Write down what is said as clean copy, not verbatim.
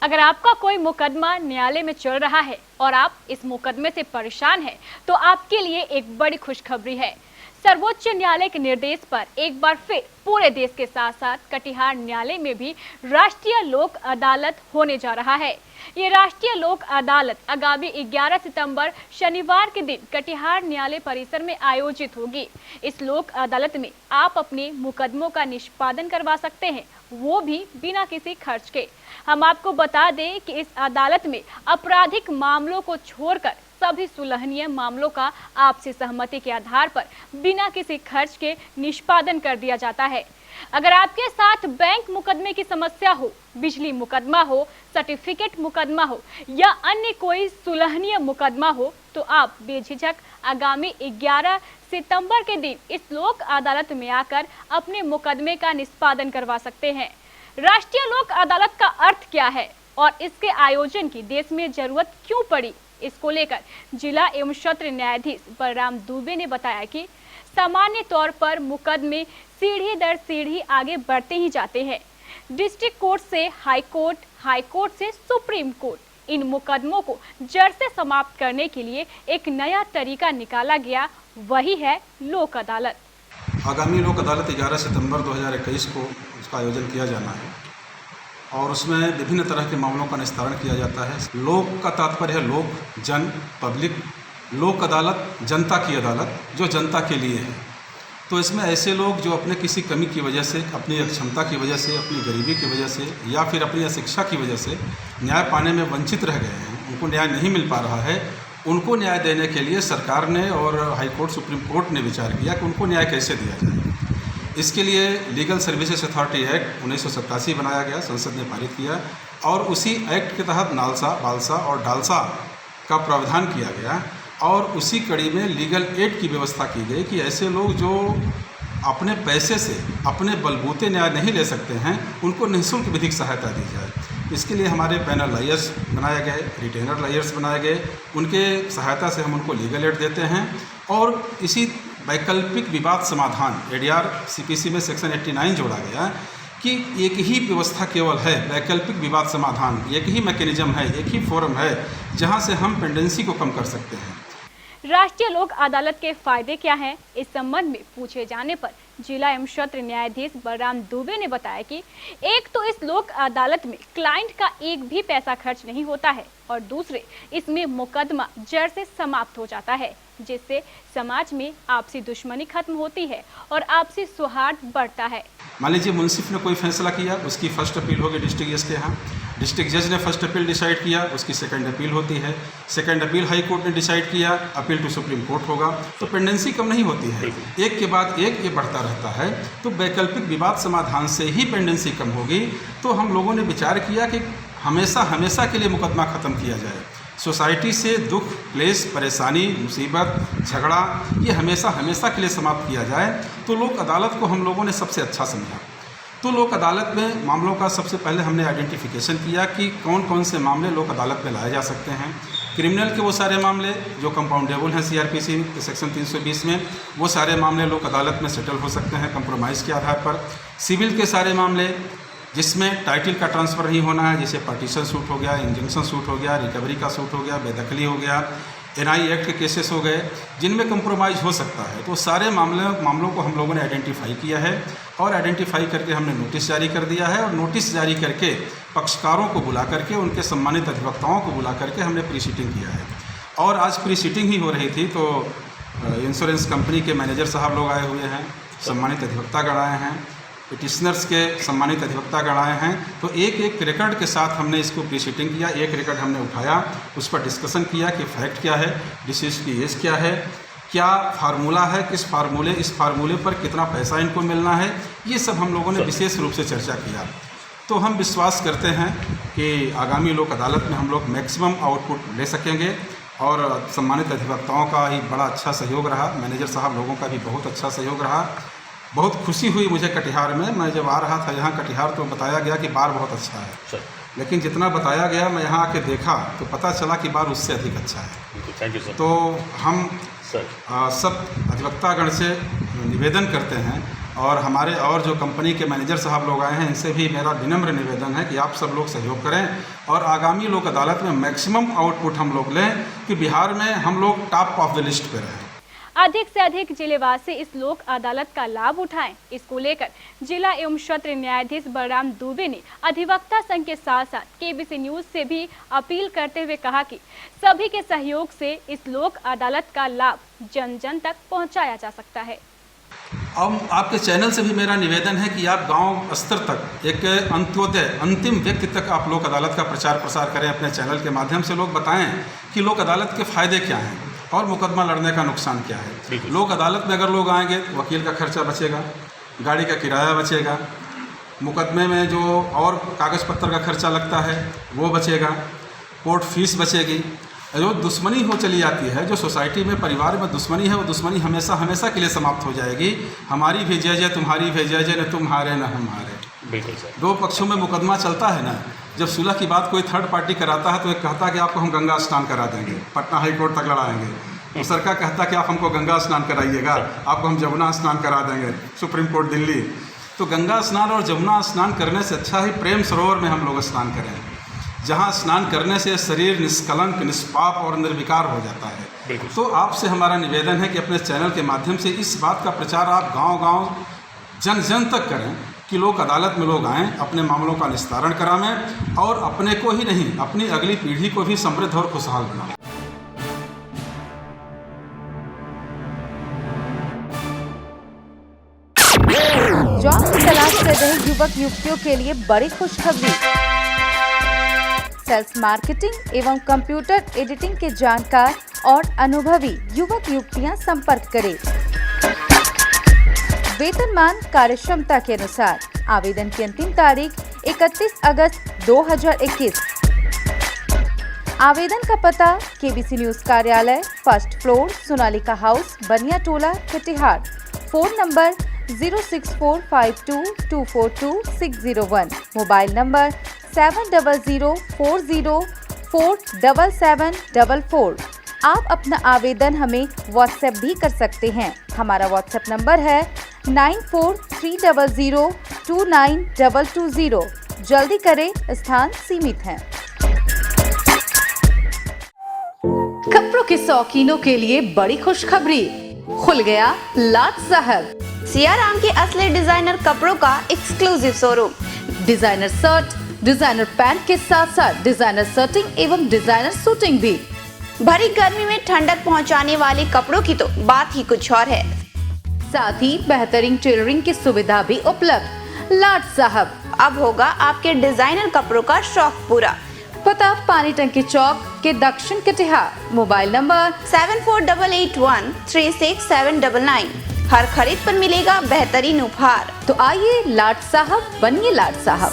अगर आपका कोई मुकदमा न्यायालय में चल रहा है और आप इस मुकदमे से परेशान हैं, तो आपके लिए एक बड़ी खुशखबरी है। सर्वोच्च न्यायालय के निर्देश पर एक बार फिर पूरे देश के साथ साथ कटिहार न्यायालय में भी राष्ट्रीय लोक अदालत होने जा रहा है। ये राष्ट्रीय लोक अदालत आगामी 11 सितंबर शनिवार के दिन कटिहार न्यायालय परिसर में आयोजित होगी। इस लोक अदालत में आप अपने मुकदमों का निष्पादन करवा सकते हैं, वो भी बिना किसी खर्च के। हम आपको बता दें कि इस अदालत में आपराधिक मामलों को छोड़कर सभी सुलहनीय मामलों का आपसी सहमति के आधार पर बिना किसी खर्च के निष्पादन कर दिया जाता है। अगर आपके साथ बैंक मुकदमे की समस्या हो, बिजली मुकदमा हो, सर्टिफिकेट मुकदमा हो या अन्य कोई सुलहनीय मुकदमा हो, तो आप बेझिझक आगामी 11 सितंबर के दिन इस लोक अदालत में आकर अपने मुकदमे का निष्पादन करवा सकते हैं। राष्ट्रीय लोक अदालत का अर्थ क्या है और इसके आयोजन की देश में जरूरत क्यों पड़ी, इसको लेकर जिला एवं सत्र न्यायाधीश बलराम दुबे ने बताया कि सामान्य तौर पर मुकदमे सीढ़ी दर सीढ़ी आगे बढ़ते ही जाते हैं। डिस्ट्रिक्ट कोर्ट से हाई कोर्ट, हाई कोर्ट से सुप्रीम कोर्ट। इन मुकदमों को जड़ से समाप्त करने के लिए एक नया तरीका निकाला गया, वही है लोक अदालत। आगामी लोक अदालत 11 सितंबर 2021 को उसका आयोजन किया जाना है और उसमें विभिन्न तरह के मामलों का निस्तारण किया जाता है। लोक का तात्पर्य है लोक, जन, पब्लिक। लोक अदालत जनता की अदालत, जो जनता के लिए है। तो इसमें ऐसे लोग जो अपने किसी कमी की वजह से, अपनी अक्षमता की वजह से, अपनी गरीबी की वजह से या फिर अपनी अशिक्षा की वजह से न्याय पाने में वंचित रह गए हैं, उनको न्याय नहीं मिल पा रहा है, उनको न्याय देने के लिए सरकार ने और हाई कोर्ट, सुप्रीम कोर्ट ने विचार किया कि उनको न्याय कैसे दिया जाए। इसके लिए लीगल सर्विसेज अथॉरिटी एक्ट 1987 बनाया गया, संसद ने पारित किया और उसी एक्ट के तहत नालसा, बालसा और डालसा का प्रावधान किया गया और उसी कड़ी में लीगल एड की व्यवस्था की गई कि ऐसे लोग जो अपने पैसे से, अपने बलबूते न्याय नहीं ले सकते हैं, उनको निःशुल्क विधिक सहायता दी जाए। इसके लिए हमारे पैनल लॉयर्स बनाए गए, रिटेनर लॉयर्स बनाए गए, उनके सहायता से हम उनको लीगल एड देते हैं। और इसी वैकल्पिक विवाद समाधान ADR CPC में सेक्शन 89 जोड़ा गया कि एक ही व्यवस्था केवल है, वैकल्पिक विवाद समाधान, एक ही मैकेनिज्म है, एक ही फोरम है जहां से हम पेंडेंसी को कम कर सकते हैं। राष्ट्रीय लोक अदालत के फायदे क्या हैं? इस संबंध में पूछे जाने पर जिला एवं सत्र न्यायाधीश बलराम दुबे ने बताया कि एक तो इस लोक अदालत में क्लाइंट का एक भी पैसा खर्च नहीं होता है और दूसरे इसमें मुकदमा जड़ से समाप्त हो जाता है, जिससे समाज में आपसी दुश्मनी खत्म होती है और आपसी सौहार्द बढ़ता है। मान लीजिए मुंसिफ ने कोई फैसला किया, उसकी फर्स्ट अपील होगी डिस्ट्रिक्ट जज के यहाँ, डिस्ट्रिक्ट जज ने फर्स्ट अपील डिसाइड किया, उसकी सेकंड अपील होती है, सेकंड अपील हाई कोर्ट ने डिसाइड किया, अपील टू सुप्रीम कोर्ट होगा। तो पेंडेंसी कम नहीं होती है, एक के बाद एक ये बढ़ता रहता है। तो वैकल्पिक विवाद समाधान से ही पेंडेंसी कम होगी। तो हम लोगों ने विचार किया कि हमेशा हमेशा के लिए मुकदमा ख़त्म किया जाए। सोसाइटी से दुख, क्लेश, परेशानी, मुसीबत, झगड़ा ये हमेशा हमेशा के लिए समाप्त किया जाए। तो लोक अदालत को हम लोगों ने सबसे अच्छा समझा। तो लोक अदालत में मामलों का सबसे पहले हमने आइडेंटिफिकेशन किया कि कौन कौन से मामले लोक अदालत में लाए जा सकते हैं। क्रिमिनल के वो सारे मामले जो कंपाउंडेबल हैं CRPC के सेक्शन 320 में, वो सारे मामले लोक अदालत में सेटल हो सकते हैं कंप्रोमाइज़ के आधार पर। सिविल के सारे मामले जिसमें टाइटल का ट्रांसफ़र नहीं होना है, जैसे पार्टीशन सूट हो गया, इंजंक्शन सूट हो गया, रिकवरी का सूट हो गया, बेदखली हो गया, NI एक्ट के केसेस हो गए, जिनमें कंप्रोमाइज़ हो सकता है। तो सारे मामलों को हम लोगों ने आइडेंटिफाई किया है और आइडेंटिफाई करके हमने नोटिस जारी कर दिया है और नोटिस जारी करके पक्षकारों को बुला करके, उनके सम्मानित अधिवक्ताओं को बुला करके हमने प्री सीटिंग किया है। और आज प्री सीटिंग ही हो रही थी तो इंश्योरेंस कंपनी के मैनेजर साहब लोग आए हुए हैं, सम्मानित अधिवक्तागण आए हैं, पिटिशनर्स के सम्मानित अधिवक्तागण आए हैं। तो एक एक रिकॉर्ड के साथ हमने इसको प्री सीटिंग किया। एक रिकॉर्ड हमने उठाया, उस पर डिस्कशन किया कि फैक्ट क्या है, डिसीज की एज क्या है, क्या फार्मूला है, किस फार्मूले, इस फार्मूले पर कितना पैसा इनको मिलना है, ये सब हम लोगों ने विशेष रूप से चर्चा किया। तो हम विश्वास करते हैं कि आगामी लोक अदालत में हम लोग मैक्सिमम आउटपुट ले सकेंगे और सम्मानित अधिवक्ताओं का ही बड़ा अच्छा सहयोग रहा, मैनेजर साहब लोगों का भी बहुत अच्छा सहयोग रहा। बहुत खुशी हुई मुझे कटिहार में। मैं जब आ रहा था यहाँ कटिहार तो बताया गया कि बार बहुत अच्छा है, लेकिन जितना बताया गया मैं यहाँ आके देखा तो पता चला कि बार उससे अधिक अच्छा है। Thank you sir. तो हम सब अधिवक्तागण से निवेदन करते हैं और हमारे और जो कंपनी के मैनेजर साहब लोग आए हैं, इनसे भी मेरा विनम्र निवेदन है कि आप सब लोग सहयोग करें और आगामी लोक अदालत में मैक्सिमम आउटपुट हम लोग लें कि बिहार में हम लोग टॉप ऑफ द लिस्ट पे रहें। अधिक से अधिक जिलेवासी इस लोक अदालत का लाभ उठाएं। इसको लेकर जिला एवं सत्र न्यायाधीश बलराम दुबे ने अधिवक्ता संघ के साथ साथ केबीसी न्यूज से भी अपील करते हुए कहा कि सभी के सहयोग से इस लोक अदालत का लाभ जन जन तक पहुंचाया जा सकता है। अब आपके चैनल से भी मेरा निवेदन है कि आप गांव स्तर तक एक अंत्योदय अंतिम व्यक्ति तक आप लोक अदालत का प्रचार प्रसार करें। अपने चैनल के माध्यम से लोग बताएं कि लोक अदालत के फ़ायदे क्या हैं और मुकदमा लड़ने का नुकसान क्या है। लोक अदालत में अगर लोग आएंगे तो वकील का खर्चा बचेगा, गाड़ी का किराया बचेगा, मुकदमे में जो और कागज़ पत्तर का खर्चा लगता है वो बचेगा, कोर्ट फीस बचेगी। जो दुश्मनी हो चली जाती है, जो सोसाइटी में परिवार में दुश्मनी है, वो दुश्मनी हमेशा हमेशा के लिए समाप्त हो जाएगी। हमारी भी जय जय, तुम्हारी भी जय जय, न तुम हारे न हम हारे। बिल्कुल सर। दो पक्षों में मुकदमा चलता है ना, जब सुलह की बात कोई थर्ड पार्टी कराता है तो एक कहता है कि आपको हम गंगा स्नान करा देंगे, पटना हाई कोर्ट तक लड़ाएंगे। दूसरा का कहता है कि आप हमको गंगा स्नान कराइएगा, आपको हम जमुना स्नान करा देंगे, सुप्रीम कोर्ट दिल्ली। तो गंगा स्नान और जमुना स्नान करने से अच्छा ही प्रेम सरोवर में हम लोग स्नान करें, जहाँ स्नान करने से शरीर निष्कलंक, निष्पाप और निर्विकार हो जाता है। तो आपसे हमारा निवेदन है कि अपने चैनल के माध्यम से इस बात का प्रचार आप गांव-गांव, जन जन तक करें कि लोक अदालत में लोग आएँ, अपने मामलों का निस्तारण करावें और अपने को ही नहीं, अपनी अगली पीढ़ी को भी समृद्ध और खुशहाल बनाएं। जॉब की तलाश कर रहे युवक युवतियों के लिए बड़ी खुशखबरी। सेल्स मार्केटिंग एवं कंप्यूटर एडिटिंग के जानकार और अनुभवी युवक युवतियां संपर्क करें। वेतनमान कार्यक्षमता के अनुसार। आवेदन की अंतिम तारीख 31 अगस्त 2021। आवेदन का पता केबीसी न्यूज कार्यालय, first floor, Sonalika house, Baniya Tola, Katihar. Phone number 06452242601। Mobile number 7004047744। आप अपना आवेदन हमें व्हाट्सएप भी कर सकते हैं। हमारा व्हाट्सएप नंबर है 9430029220। जल्दी करें, स्थान सीमित हैं। कपड़ों के शौकीनों के लिए बड़ी खुशखबरी, खुल गया लाट साहब। सियाराम के असली डिजाइनर कपड़ों का exclusive showroom. Designer shirt, designer pant के साथ साथ डिजाइनर शर्टिंग एवं डिजाइनर सूटिंग भी। भरी गर्मी में ठंडक पहुंचाने वाले कपड़ों की तो बात ही कुछ और है। साथ ही बेहतरीन टेलरिंग की सुविधा भी उपलब्ध। लाट साहब, अब होगा आपके डिजाइनर कपड़ों का शौक पूरा। पता पानी टंकी चौक के दक्षिण कटिहार। Mobile number 7488136799। हर खरीद पर मिलेगा बेहतरीन उपहार। तो आइए लाट साहब बनिए लाट साहब।